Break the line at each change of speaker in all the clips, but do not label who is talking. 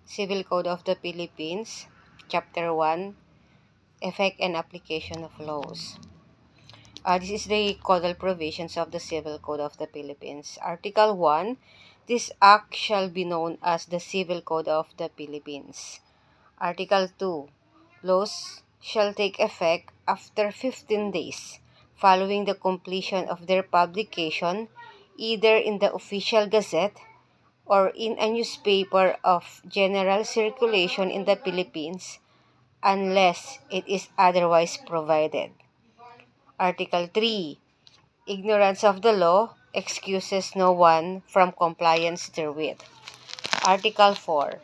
Civil Code of the Philippines, Chapter 1, Effect and Application of Laws. This is the Codal provisions of the Civil Code of the Philippines. Article 1, this act shall be known as the Civil Code of the Philippines. Article 2, laws shall take effect after 15 days following the completion of their publication either in the Official Gazette or in a newspaper of general circulation in the Philippines unless it is otherwise provided. Article 3. Ignorance of the law excuses no one from compliance therewith. Article 4.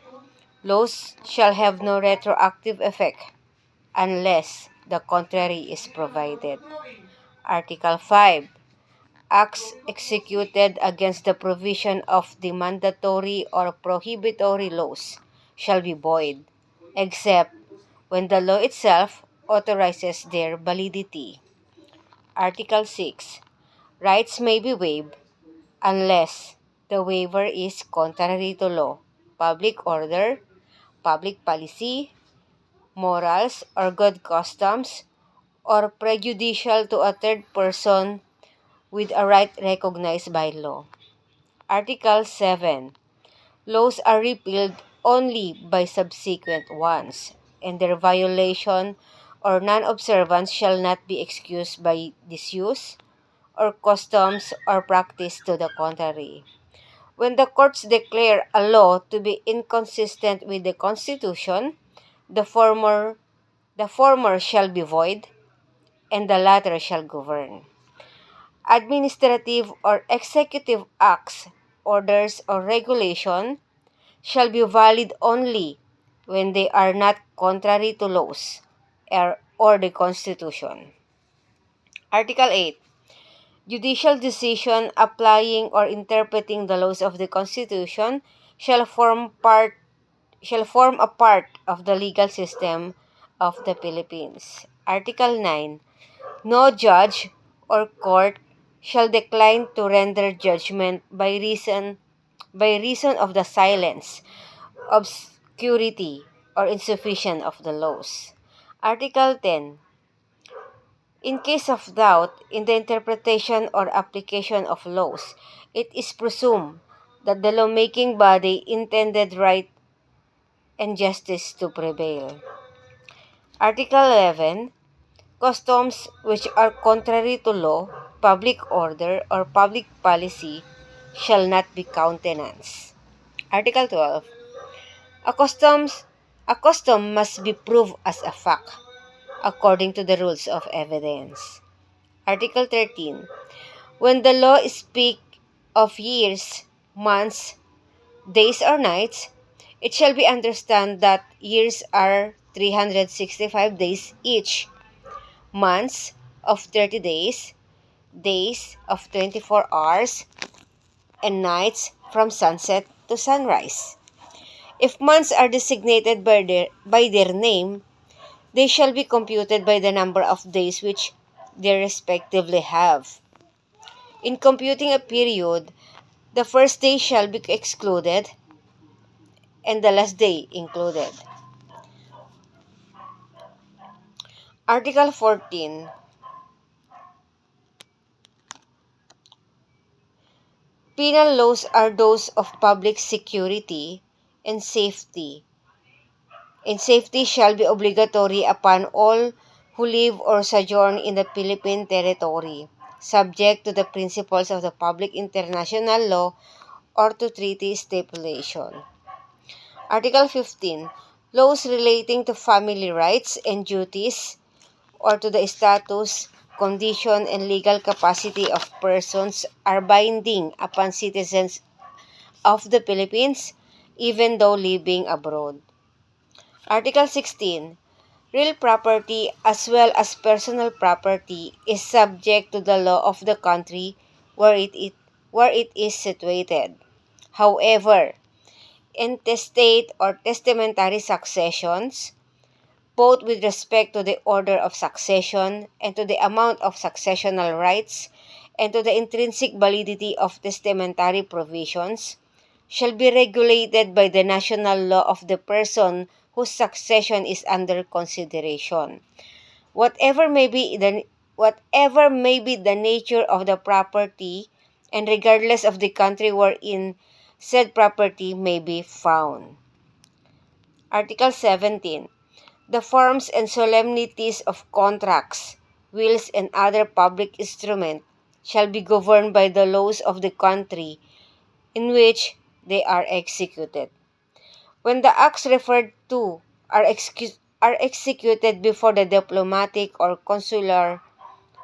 Laws shall have no retroactive effect unless the contrary is provided. Article 5. Acts executed against the provision of the mandatory or prohibitory laws shall be void, except when the law itself authorizes their validity. Article 6. Rights may be waived unless the waiver is contrary to law, public order, public policy, morals, or good customs, or prejudicial to a third person with a right recognized by law. Article 7. Laws are repealed only by subsequent ones, and their violation or non-observance shall not be excused by disuse or customs or practice to the contrary. When the courts declare a law to be inconsistent with the Constitution, the former shall be void, and the latter shall govern. Administrative or executive acts, orders, or regulation shall be valid only when they are not contrary to laws or the Constitution. Article 8. Judicial decision applying or interpreting the laws of the Constitution shall form a part of the legal system of the Philippines. Article 9. No judge or court shall decline to render judgment by reason of the silence, obscurity, or insufficiency of the laws. Article 10. In case of doubt in the interpretation or application of laws, it is presumed that the lawmaking body intended right and justice to prevail. Article 11. Customs which are contrary to law, public order, or public policy shall not be countenanced. Article 12. A custom must be proved as a fact according to the rules of evidence. Article 13. When the law speaks of years, months, days, or nights, it shall be understood that years are 365 days each, months of 30 days, days of 24 hours, and nights from sunset to sunrise. If months are designated by their name, they shall be computed by the number of days which they respectively have. In computing a period, the first day shall be excluded and the last day included. Article 14. Penal laws are those of public security and safety. And safety shall be obligatory upon all who live or sojourn in the Philippine territory, subject to the principles of the public international law or to treaty stipulation. Article 15. Laws relating to family rights and duties or to the status, condition, and legal capacity of persons are binding upon citizens of the Philippines, even though living abroad. Article 16. Real property as well as personal property is subject to the law of the country where it is situated. However, intestate or testamentary successions, both with respect to the order of succession and to the amount of successional rights and to the intrinsic validity of testamentary provisions, shall be regulated by the national law of the person whose succession is under consideration. Whatever may be the nature of the property, and regardless of the country wherein said property may be found. Article 17. The forms and solemnities of contracts, wills, and other public instruments shall be governed by the laws of the country in which they are executed. When the acts referred to are executed before the diplomatic or consular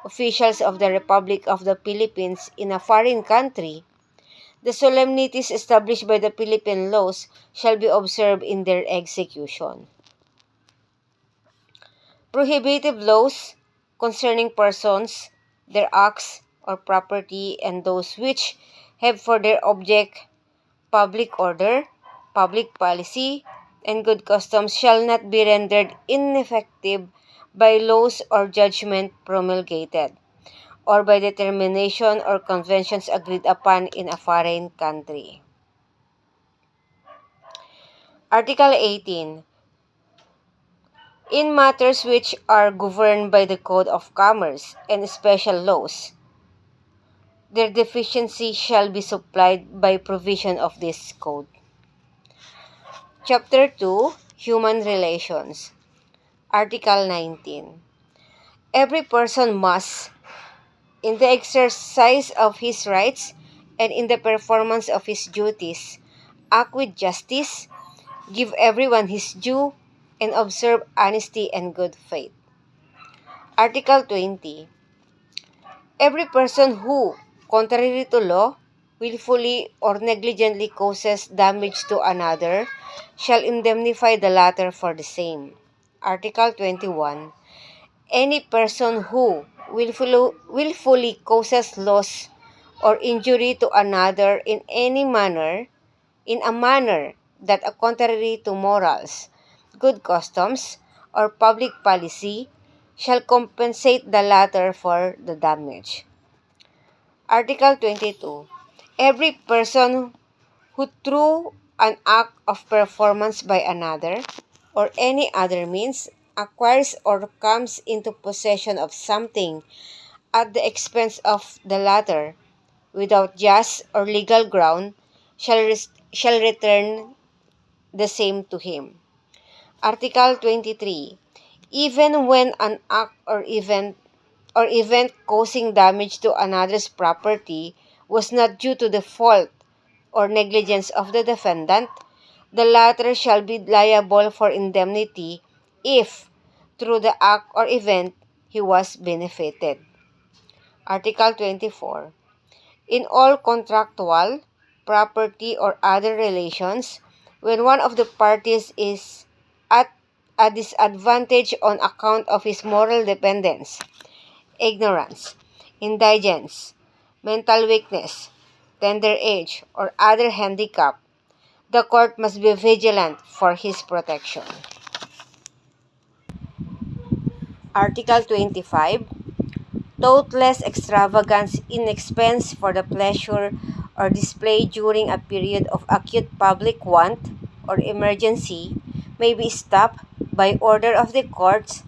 officials of the Republic of the Philippines in a foreign country, the solemnities established by the Philippine laws shall be observed in their execution. Prohibitive laws concerning persons, their acts or property, and those which have for their object public order, public policy, and good customs shall not be rendered ineffective by laws or judgment promulgated, or by determination or conventions agreed upon in a foreign country. Article 18. In matters which are governed by the Code of Commerce and special laws, their deficiency shall be supplied by provision of this code. Chapter 2. Human Relations. Article 19. Every person must, in the exercise of his rights and in the performance of his duties, act with justice, give everyone his due, and observe honesty and good faith. Article 20. Every person who, contrary to law, willfully or negligently causes damage to another, shall indemnify the latter for the same. Article 21. Any person who willfully causes loss or injury to another in a manner that are contrary to morals, good customs, or public policy, shall compensate the latter for the damage. Article 22. Every person who through an act of performance by another, or any other means, acquires or comes into possession of something at the expense of the latter, without just or legal ground, shall return the same to him. Article 23. Even when an act or event causing damage to another's property was not due to the fault or negligence of the defendant, the latter shall be liable for indemnity if, through the act or event, he was benefited. Article 24. In all contractual, property, or other relations, when one of the parties is at a disadvantage on account of his moral dependence, ignorance, indigence, mental weakness, tender age, or other handicap, the court must be vigilant for his protection. Article 25. Thoughtless extravagance in expense for the pleasure or display during a period of acute public want or emergency may be stopped by order of the courts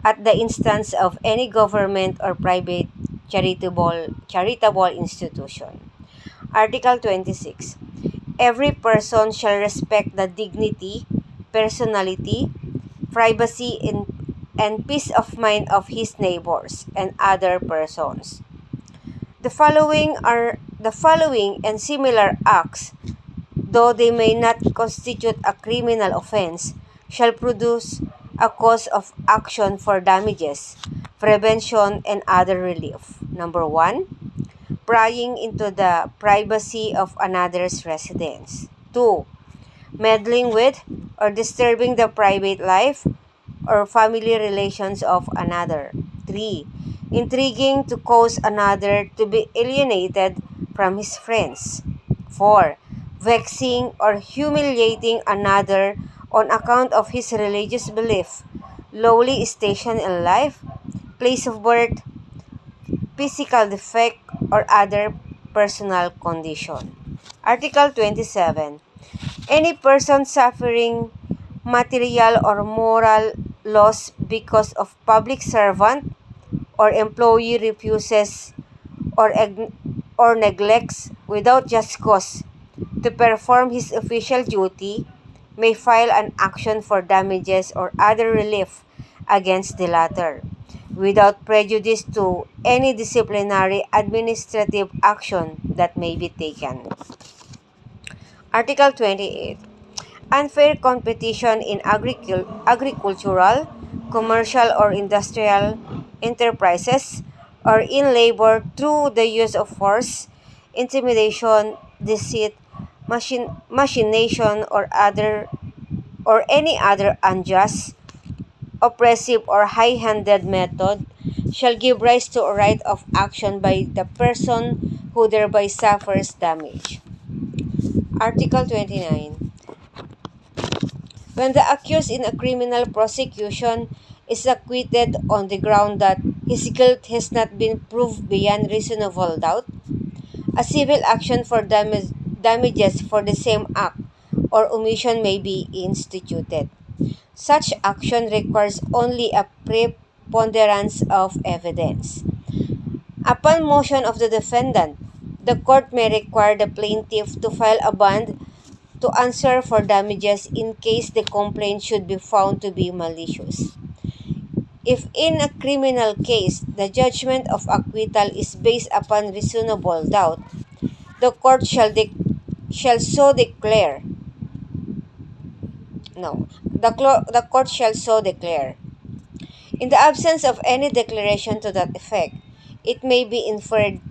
at the instance of any government or private charitable institution. Article 26. Every person shall respect the dignity, personality, privacy, and peace of mind of his neighbors and other persons. The following and similar acts, though they may not constitute a criminal offense, shall produce a cause of action for damages, prevention, and other relief. Number 1, prying into the privacy of another's residence. 2, meddling with or disturbing the private life or family relations of another. 3, intriguing to cause another to be alienated from his friends. 4, vexing or humiliating another on account of his religious belief, lowly station in life, place of birth, physical defect, or other personal condition. Article 27. Any person suffering material or moral loss because of public servant or employee refuses or, or neglects without just cause to perform his official duty may file an action for damages or other relief against the latter, without prejudice to any disciplinary administrative action that may be taken. Article 28. Unfair competition in agricultural, commercial, or industrial enterprises or in labor through the use of force, intimidation, deceit, machination, or any other unjust, oppressive, or high-handed method shall give rise to a right of action by the person who thereby suffers damage. Article 29. When the accused in a criminal prosecution is acquitted on the ground that his guilt has not been proved beyond reasonable doubt, a civil action for damages for the same act or omission may be instituted. Such action requires only a preponderance of evidence. Upon motion of the defendant, the court may require the plaintiff to file a bond to answer for damages in case the complaint should be found to be malicious. If in a criminal case the judgment of acquittal is based upon reasonable doubt, the court shall so declare. No, the court shall so declare. In the absence of any declaration to that effect, it may be inferred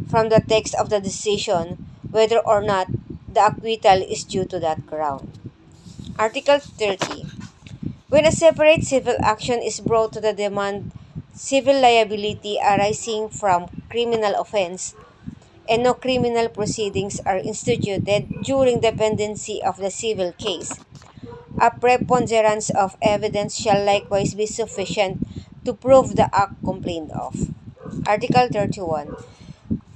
from the text of the decision whether or not the acquittal is due to that ground. Article 30. When a separate civil action is brought to the demand civil liability arising from criminal offense, and no criminal proceedings are instituted during the pendency of the civil case, a preponderance of evidence shall likewise be sufficient to prove the act complained of. Article 31.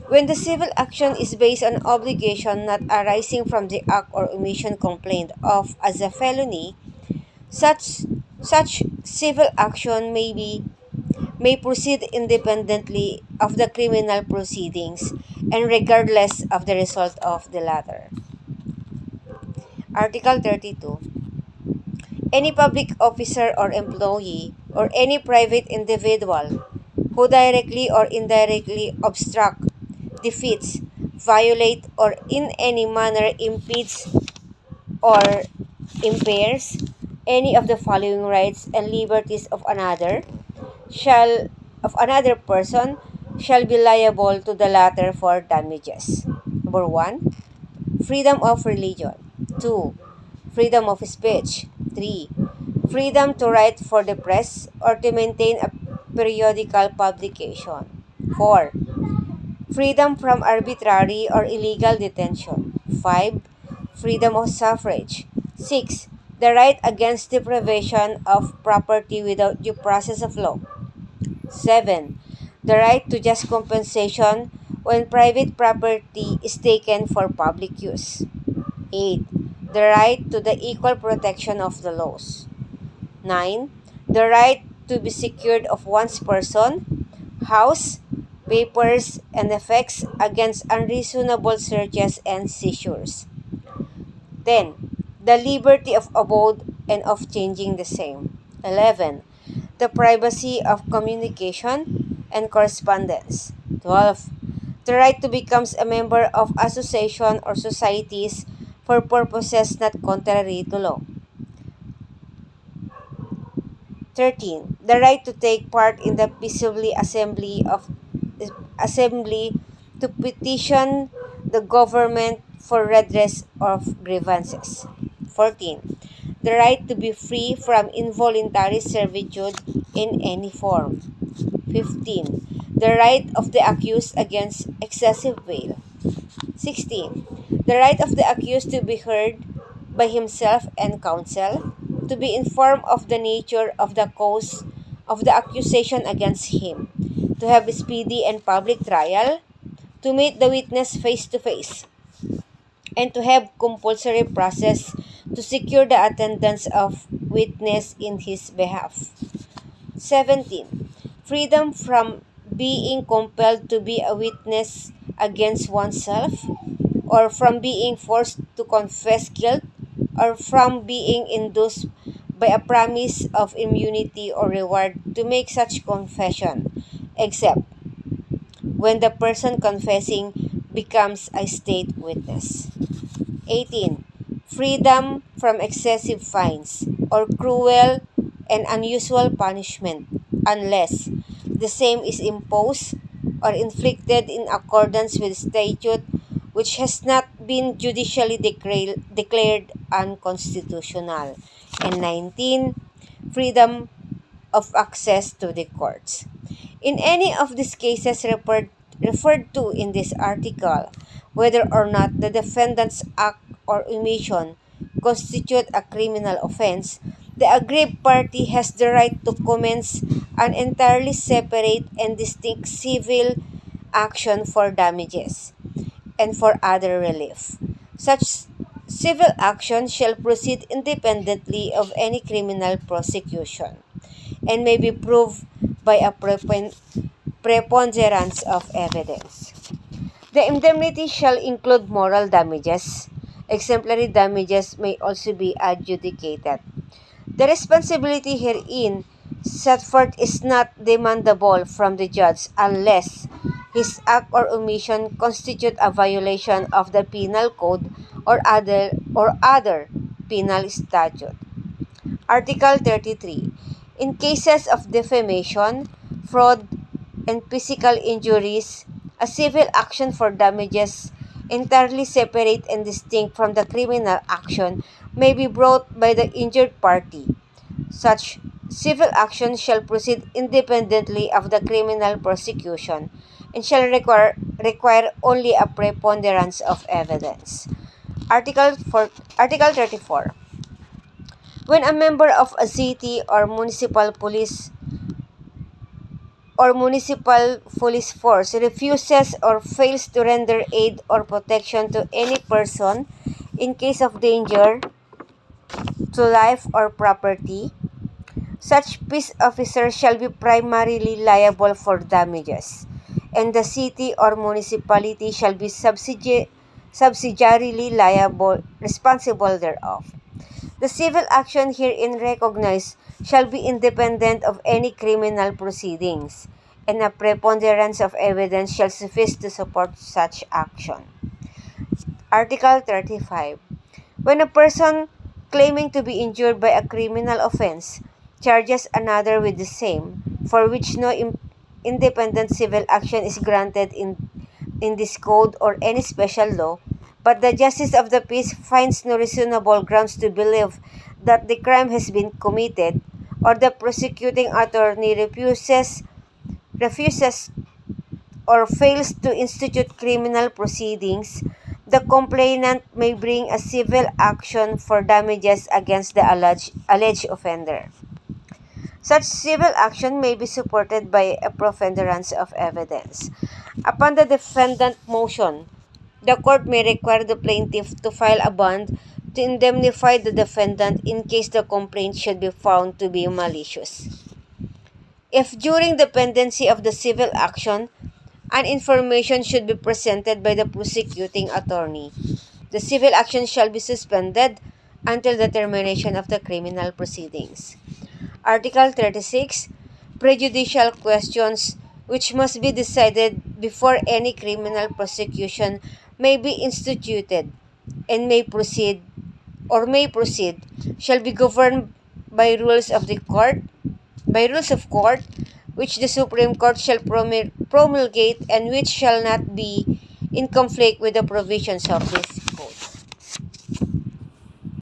When the civil action is based on obligation not arising from the act or omission complained of as a felony, such civil action may proceed independently of the criminal proceedings and regardless of the result of the latter. Article 32. Any public officer or employee or any private individual who directly or indirectly obstruct, defeats, violate, or in any manner impedes or impairs any of the following rights and liberties of another person shall be liable to the latter for damages. Number 1, freedom of religion. 2, freedom of speech. 3, freedom to write for the press or to maintain a periodical publication. 4, freedom from arbitrary or illegal detention. 5, freedom of suffrage. 6, the right against deprivation of property without due process of law. 7, the right to just compensation when private property is taken for public use. 8, the right to the equal protection of the laws. 9, the right to be secured of one's person, house, papers, and effects against unreasonable searches and seizures. 10, the liberty of abode and of changing the same. 11, the privacy of communication and correspondence. 12, the right to become a member of association or societies for purposes not contrary to law. 13, the right to take part in the peaceably assembly to petition the government for redress of grievances. 14, the right to be free from involuntary servitude in any form. 15, the right of the accused against excessive bail. 16, the right of the accused to be heard by himself and counsel, to be informed of the nature of the cause of the accusation against him, to have a speedy and public trial, to meet the witness face to face, and to have compulsory process to secure the attendance of witness in his behalf. 17. Freedom from being compelled to be a witness against oneself, or from being forced to confess guilt, or from being induced by a promise of immunity or reward to make such confession, except when the person confessing becomes a state witness. 18. Freedom from excessive fines or cruel and unusual punishment, unless the same is imposed or inflicted in accordance with statute which has not been judicially declared unconstitutional. And 19. Freedom of access to the courts. In any of these cases referred to in this article, whether or not the defendant's act or omission constitute a criminal offense, the aggrieved party has the right to commence an entirely separate and distinct civil action for damages and for other relief. Such civil action shall proceed independently of any criminal prosecution and may be proved by a preponderance of evidence. The indemnity shall include moral damages. Exemplary damages may also be adjudicated. The responsibility herein set forth is not demandable from the judge unless his act or omission constitute a violation of the penal code or other penal statute. Article 33. In cases of defamation, fraud, and physical injuries, a civil action for damages entirely separate and distinct from the criminal action may be brought by the injured party. Such civil action shall proceed independently of the criminal prosecution and shall require only a preponderance of evidence. Article 34. When a member of a city or municipal police force refuses or fails to render aid or protection to any person in case of danger to life or property, such peace officer shall be primarily liable for damages, and the city or municipality shall be subsidiarily responsible thereof. The civil action herein recognized shall be independent of any criminal proceedings, and a preponderance of evidence shall suffice to support such action. Article 35. When a person claiming to be injured by a criminal offense charges another with the same, for which no independent civil action is granted in this code or any special law, but the justice of the peace finds no reasonable grounds to believe that the crime has been committed, or the prosecuting attorney refuses or fails to institute criminal proceedings, the complainant may bring a civil action for damages against the alleged offender. Such civil action may be supported by a preponderance of evidence. Upon the defendant motion, the court may require the plaintiff to file a bond to indemnify the defendant in case the complaint should be found to be malicious. If during the pendency of the civil action, an information should be presented by the prosecuting attorney, the civil action shall be suspended until the termination of the criminal proceedings. Article 36. Prejudicial questions which must be decided before any criminal prosecution may be instituted and may proceed shall be governed by rules of court which the Supreme Court shall promulgate and which shall not be in conflict with the provisions of this